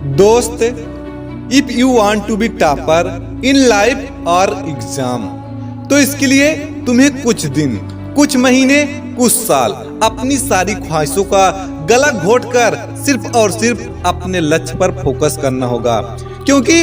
दोस्त, if you want to be topper in life और exam, तो इसके लिए तुम्हें कुछ दिन, कुछ महीने, कुछ साल अपनी सारी ख्वाहिशों का गला घोट कर सिर्फ और सिर्फ अपने लक्ष्य पर फोकस करना होगा। क्योंकि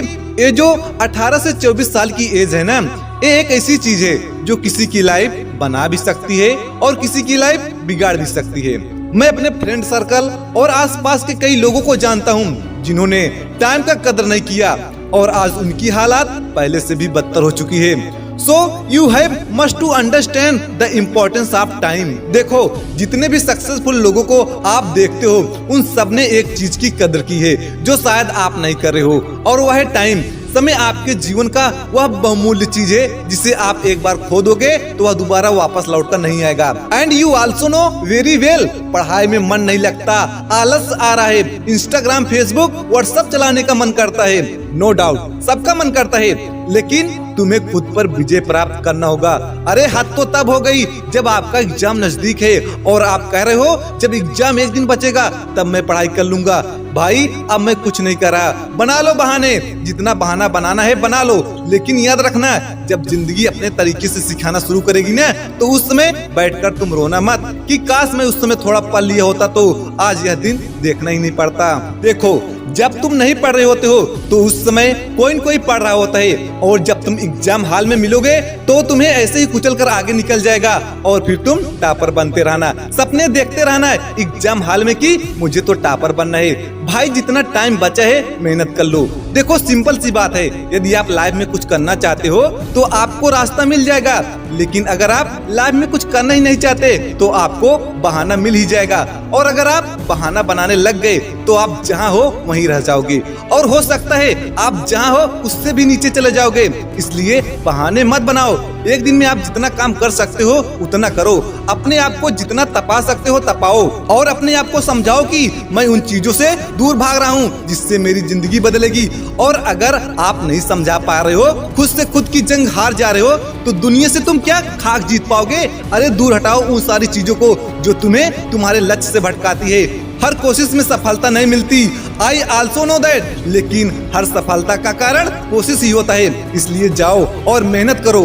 ये जो 18 से 24 साल की एज है ना, ये एक ऐसी चीज है जो किसी की लाइफ बना भी सकती है और किसी की लाइफ बिगाड़ भी सकती है। मैं अपने फ्रेंड सर्कल और आसपास के कई लोगों को जानता हूँ जिन्होंने टाइम का कदर नहीं किया और आज उनकी हालात पहले से भी बदतर हो चुकी है। So you have must to understand the importance of time। देखो, जितने भी सक्सेसफुल लोगों को आप देखते हो उन सब ने एक चीज की कदर की है जो शायद आप नहीं कर रहे हो, और वह है टाइम। समय आपके जीवन का वह बहुमूल्य चीज है जिसे आप एक बार खो दोगे तो वह दोबारा वापस लौट कर नहीं आएगा। And you also know very well, पढ़ाई में मन नहीं लगता, आलस आ रहा है, इंस्टाग्राम, फेसबुक, व्हाट्सएप चलाने का मन करता है। नो डाउट सबका मन करता है, लेकिन तुम्हें खुद पर विजय प्राप्त करना होगा। अरे हद तो तब हो गई जब आपका एग्जाम नजदीक है और आप कह रहे हो जब एग्जाम एक दिन बचेगा तब मैं पढ़ाई कर लूंगा। भाई अब मैं कुछ नहीं कर रहा, बना लो बहाने, जितना बहाना बनाना है बना लो, लेकिन याद रखना जब जिंदगी अपने तरीके से सिखाना शुरू करेगी ना, तो उस समय बैठकर तुम रोना मत कि काश मैं उस समय थोड़ा पढ़ लिया होता तो आज यह दिन देखना ही नहीं पड़ता। देखो, जब तुम नहीं पढ़ रहे होते हो तो उस समय कोई न कोई पढ़ रहा होता है, और जब तुम एग्जाम हाल में मिलोगे तो तुम्हें ऐसे ही कुचल कर आगे निकल जाएगा और फिर तुम टॉपर बनते रहना, सपने देखते रहना एग्जाम हाल में कि मुझे तो टॉपर बनना है। भाई जितना टाइम बचा है मेहनत कर लो। देखो सिंपल सी बात है, यदि आप लाइफ में कुछ करना चाहते हो तो आपको रास्ता मिल जाएगा, लेकिन अगर आप लाइफ में कुछ करना ही नहीं चाहते तो आपको बहाना मिल ही जाएगा, और अगर आप बहाना बनाने लग गए तो आप जहाँ हो वहीं रह जाओगे, और हो सकता है आप जहाँ हो उससे भी नीचे चले जाओगे। इसलिए बहाने मत बनाओ, एक दिन में आप जितना काम कर सकते हो उतना करो, अपने आप को जितना तपा सकते हो तपाओ, और अपने आप को समझाओ कि मैं उन चीजों से दूर भाग रहा हूँ जिससे मेरी जिंदगी बदलेगी। और अगर आप नहीं समझा पा रहे हो, खुद से खुद की जंग हार जा रहे हो, तो दुनिया से तुम क्या खाक जीत पाओगे। अरे दूर हटाओ उन सारी चीजों को जो तुम्हें तुम्हारे लक्ष्य से भटकाती है। हर कोशिश में सफलता नहीं मिलती, आई ऑल्सो नो दैट, लेकिन हर सफलता का कारण कोशिश ही होता है। इसलिए जाओ और मेहनत करो।